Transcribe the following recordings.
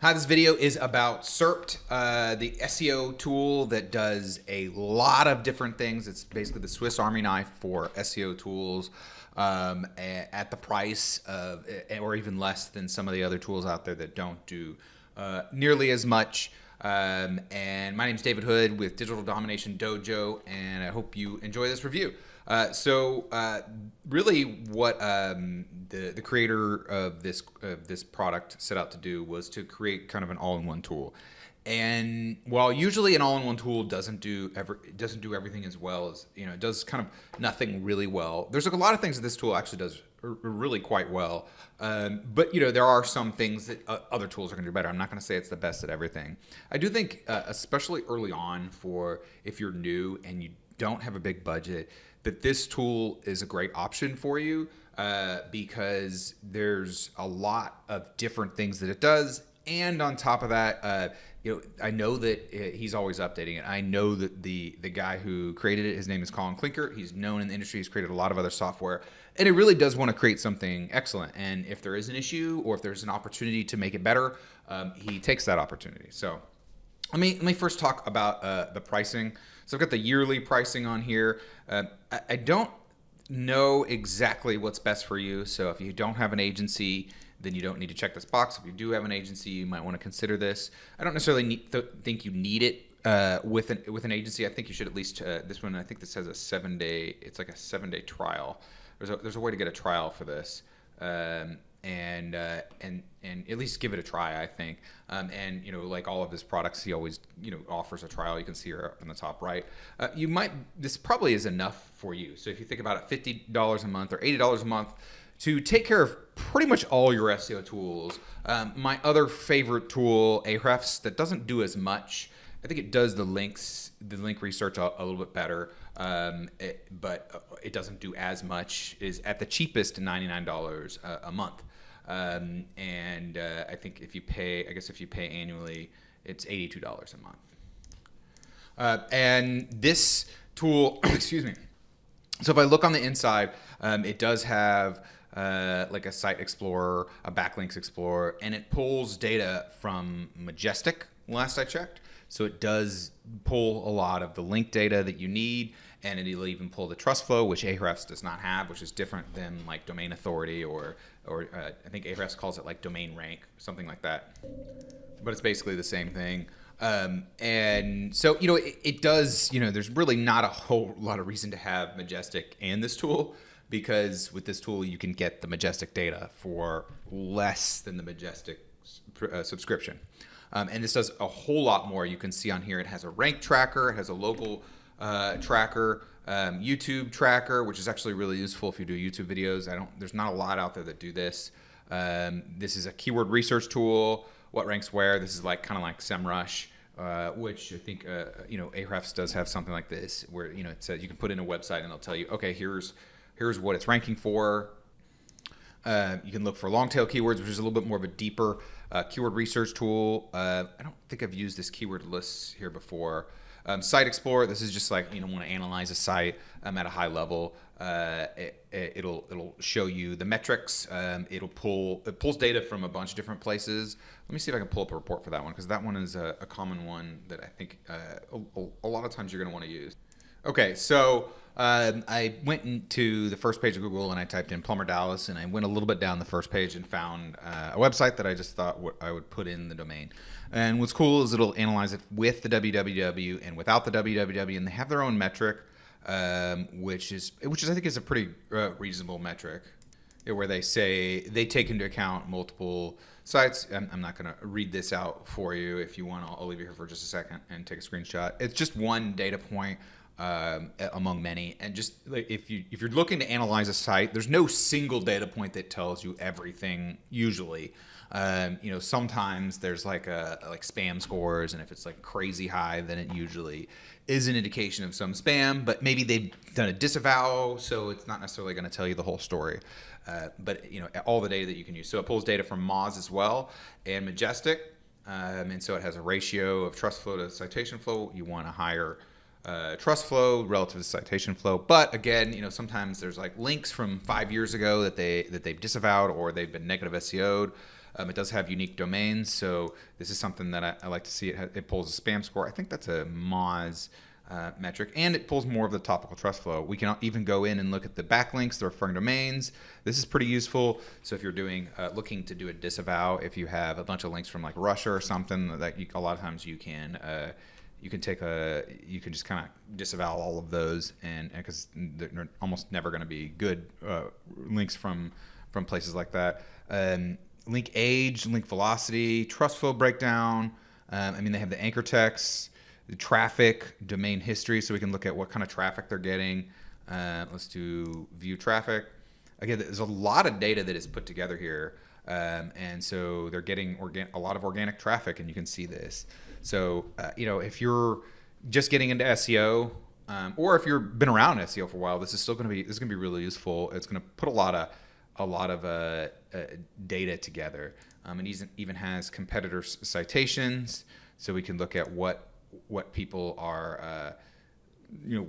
Hi, this video is about Serped, the SEO tool that does a lot of different things. It's basically the Swiss Army knife for SEO tools at the price of, or even less than some of the other tools out there that don't do nearly as much. And my name is David Hood with Digital Domination Dojo, and I hope you enjoy this review. Really what the creator of this product set out to do was to create kind of an all-in-one tool. And while usually an all-in-one tool doesn't do everything as well as, it does kind of nothing really well. There's a lot of things that this tool actually does really quite well. But there are some things that other tools are going to do better. I'm not going to say it's the best at everything. I do think, especially early on, for if you're new and you don't have a big budget, that this tool is a great option for you because there's a lot of different things that it does. And on top of that, I know that he's always updating it. I know that the guy who created it, his name is Colin Klinkert. He's known in the industry. He's created a lot of other software. And it really does want to create something excellent. And if there is an issue or if there's an opportunity to make it better, he takes that opportunity. So let me first talk about the pricing. So I've got the yearly pricing on here. I don't know exactly what's best for you. So if you don't have an agency, then you don't need to check this box. If you do have an agency, you might want to consider this. I don't necessarily think you need it with an agency. I think you should at least this one. I think this has a 7-day. It's like a 7-day trial. There's a way to get a trial for this. And at least give it a try, I think. And like all of his products, he always offers a trial. You can see her up in the top right. This probably is enough for you. So if you think about it, $50 a month or $80 a month to take care of pretty much all your SEO tools. My other favorite tool, Ahrefs, that doesn't do as much. I think it does the link research a little bit better, but it doesn't do as much. Is at the cheapest $99 a month. I think if you pay annually, it's $82 a month. And this tool, excuse me. So if I look on the inside, it does have like a site explorer, a backlinks explorer, and it pulls data from Majestic last I checked. So it does pull a lot of the link data that you need, and it'll even pull the trust flow, which Ahrefs does not have, which is different than like domain authority or I think Ahrefs calls it like domain rank, something like that. But it's basically the same thing. And so, it does, there's really not a whole lot of reason to have Majestic and this tool, because with this tool, you can get the Majestic data for less than the Majestic subscription. And this does a whole lot more. You can see on here, it has a rank tracker, it has a local tracker, YouTube tracker, which is actually really useful if you do YouTube videos. There's not a lot out there that do this. This is a keyword research tool. What ranks where? This is kind of like SEMrush, which I think Ahrefs does have something like this, where it says you can put in a website and they'll tell you, okay, here's what it's ranking for. You can look for long tail keywords, which is a little bit more of a deeper keyword research tool. I don't think I've used this keyword list here before. Site Explorer, this is just like, want to analyze a site at a high level. It'll show you the metrics. It pulls data from a bunch of different places. Let me see if I can pull up a report for that one, because that one is a common one that I think a lot of times you're going to want to use. Okay, so I went into the first page of Google and I typed in Plumber Dallas, and I went a little bit down the first page and found a website that I just thought I would put in the domain. And what's cool is it'll analyze it with the www and without the www, and they have their own metric, which is I think is a pretty reasonable metric, where they say they take into account multiple sites. I'm not going to read this out for you. If you want, I'll leave you here for just a second and take a screenshot. It's just one data point among many, and just if you're looking to analyze a site, there's no single data point that tells you everything usually. Sometimes there's like spam scores, and if it's like crazy high, then it usually is an indication of some spam, but maybe they've done a disavow, so it's not necessarily going to tell you the whole story. But all the data that you can use. So it pulls data from Moz as well, and Majestic, and so it has a ratio of trust flow to citation flow. You want a higher trust flow relative to citation flow. But again, sometimes there's like links from 5 years ago that they've disavowed, or they've been negative SEO'd. It does have unique domains, so this is something that I like to see. It pulls a spam score. I think that's a Moz metric, and it pulls more of the topical trust flow. We can even go in and look at the backlinks, the referring domains. This is pretty useful. So if you're doing looking to do a disavow, if you have a bunch of links from like Russia or something, that a lot of times you can just kind of disavow all of those, and because they're almost never going to be good links from places like that. Link age, link velocity, trust flow breakdown. I mean, they have the anchor text, the traffic, domain history, so we can look at what kind of traffic they're getting. Let's do view traffic. Again, there's a lot of data that is put together here, and so they're getting a lot of organic traffic, and you can see this. So if you're just getting into SEO, or if you've been around SEO for a while, this is going to be really useful. It's going to put a lot of data together. It even has competitor citations, so we can look at what people are,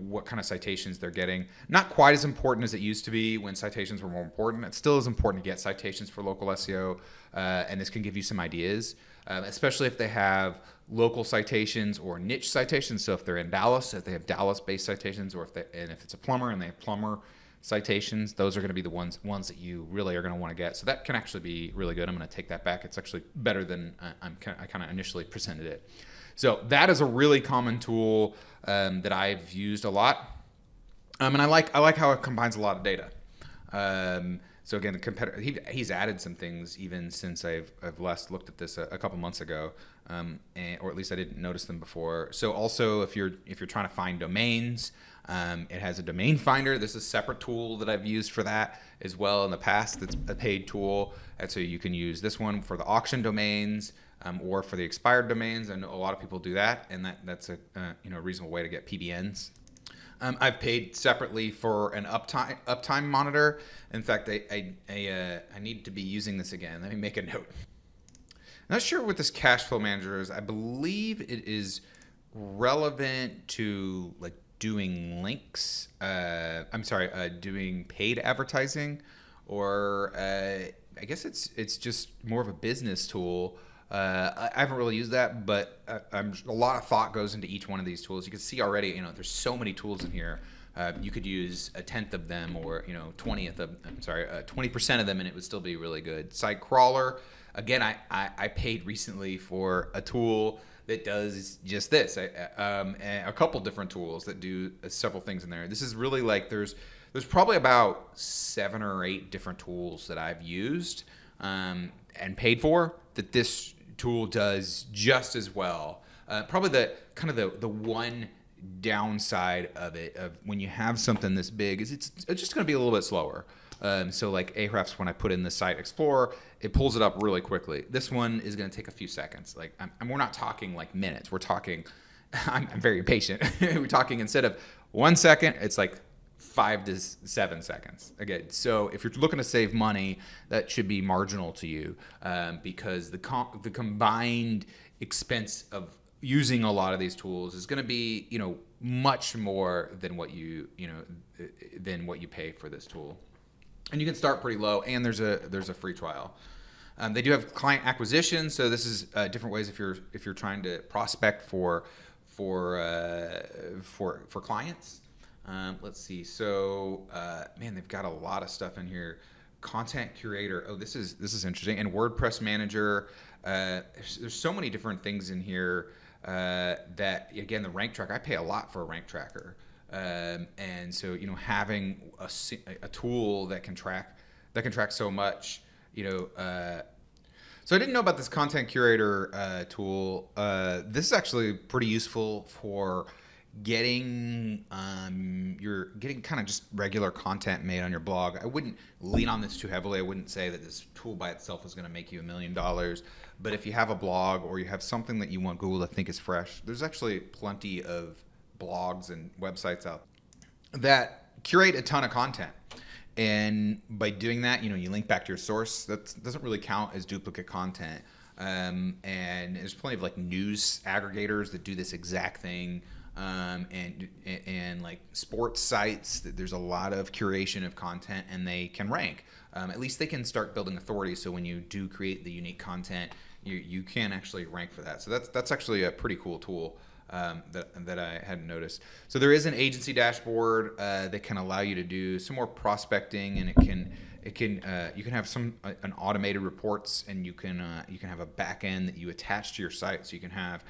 what kind of citations they're getting. Not quite as important as it used to be when citations were more important. It still is important to get citations for local SEO, and this can give you some ideas, especially if they have local citations or niche citations. So if they're in Dallas, if they have Dallas-based citations, or if it's a plumber and they have plumber citations, those are going to be the ones that you really are going to want to get. So that can actually be really good. I'm going to take that back. It's actually better than I kind of initially presented it. So that is a really common tool that I've used a lot, and I like how it combines a lot of data. So again, the competitor, he's added some things even since I've last looked at this a couple months ago, or at least I didn't notice them before. So also, if you're trying to find domains, it has a domain finder. This is a separate tool that I've used for that as well in the past. It's a paid tool, and so you can use this one for the auction domains, or for the expired domains. I know a lot of people do that, and that's a reasonable way to get PBNs. I've paid separately for an uptime monitor. In fact, I need to be using this again. Let me make a note. I'm not sure what this cash flow manager is. I believe it is relevant to like doing links. Doing paid advertising, or I guess it's just more of a business tool. I haven't really used that, but a lot of thought goes into each one of these tools. You can see already, there's so many tools in here. You could use a tenth of them, or 20% of them, and it would still be really good. Site crawler, again, I paid recently for a tool that does just this. And a couple different tools that do several things in there. This is really like there's probably about 7 or 8 different tools that I've used and paid for that this tool does just as well. Probably the one downside of it, of when you have something this big, is it's just going to be a little bit slower. So like Ahrefs, when I put in the Site Explorer, it pulls it up really quickly. This one is going to take a few seconds. Like, we're not talking like minutes. We're talking, I'm very patient. We're talking, instead of 1 second, it's like 5 to 7 seconds. Again, so if you're looking to save money, that should be marginal to you, because the combined expense of using a lot of these tools is going to be, much more than what you pay for this tool. And you can start pretty low, and there's a free trial. They do have client acquisition, so this is different ways if you're trying to prospect for clients. Let's see. So, they've got a lot of stuff in here. Content Curator. Oh, this is interesting. And WordPress Manager. There's so many different things in here that, again, the rank tracker. I pay a lot for a rank tracker, and so having a tool that can track so much. So I didn't know about this Content Curator tool. This is actually pretty useful for getting kind of just regular content made on your blog. I wouldn't lean on this too heavily. I wouldn't say that this tool by itself is going to make you $1 million. But if you have a blog, or you have something that you want Google to think is fresh, there's actually plenty of blogs and websites out that curate a ton of content. And by doing that, you link back to your source. That doesn't really count as duplicate content. And there's plenty of like news aggregators that do this exact thing. and like sports sites. There's a lot of curation of content, and they can rank. At least they can start building authority. So when you do create the unique content, you can actually rank for that. So that's actually a pretty cool tool that I hadn't noticed. So there is an agency dashboard that can allow you to do some more prospecting, and you can have an automated reports, and you can have a back end that you attach to your site. So you can have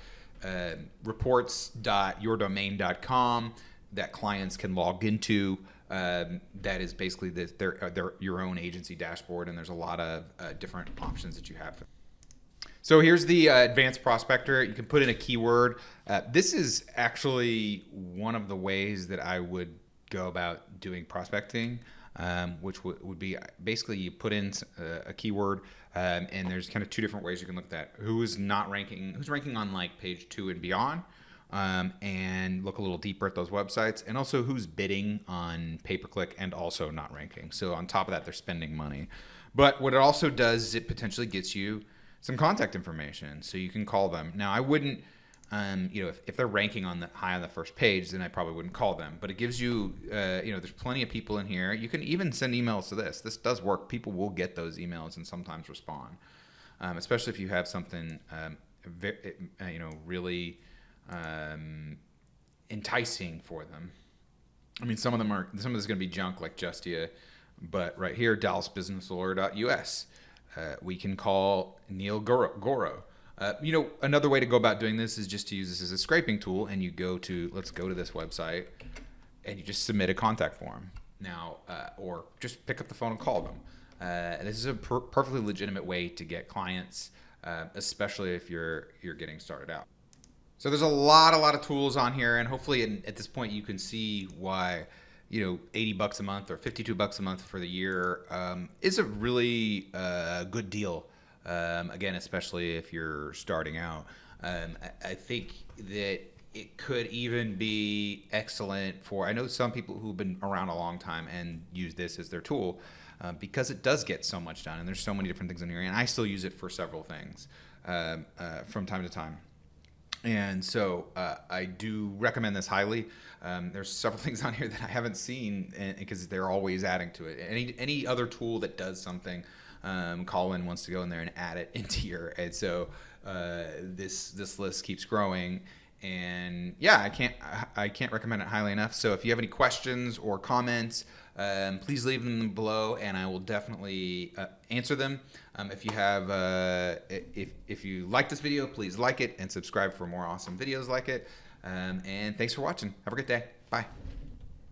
reports.yourdomain.com that clients can log into. That is basically their your own agency dashboard, and there's a lot of different options that you have. So here's the advanced prospector. You can put in a keyword. This is actually one of the ways that I would go about doing prospecting, which would be basically you put in a keyword, and there's kind of two different ways you can look at that. Who's ranking on like page 2 and beyond, and look a little deeper at those websites, and also who's bidding on pay-per-click and also not ranking. So on top of that, they're spending money. But what it also does is it potentially gets you some contact information, so you can call them. Now, I wouldn't, if they're ranking high on the first page, then I probably wouldn't call them. But it gives you, there's plenty of people in here. You can even send emails to this. This does work. People will get those emails and sometimes respond, especially if you have something, really enticing for them. I mean, some of this is going to be junk like Justia, but right here, DallasBusinessLawyer.us. We can call Neil Goro. Another way to go about doing this is just to use this as a scraping tool, and let's go to this website, and you just submit a contact form now, or just pick up the phone and call them. This is a perfectly legitimate way to get clients, especially if you're getting started out. So there's a lot of tools on here, and hopefully at this point you can see why $80 a month or $52 a month for the year is a really good deal. Again, especially if you're starting out. I think that it could even be excellent for, I know some people who've been around a long time and use this as their tool because it does get so much done, and there's so many different things in here, and I still use it for several things from time to time. And so I do recommend this highly. There's several things on here that I haven't seen because they're always adding to it. Any other tool that does something, Colin wants to go in there and add it into here. And so this list keeps growing. And yeah, I can't recommend it highly enough. So if you have any questions or comments, please leave them below, and I will definitely answer them. If you like this video, please like it and subscribe for more awesome videos like it. And thanks for watching. Have a great day. Bye.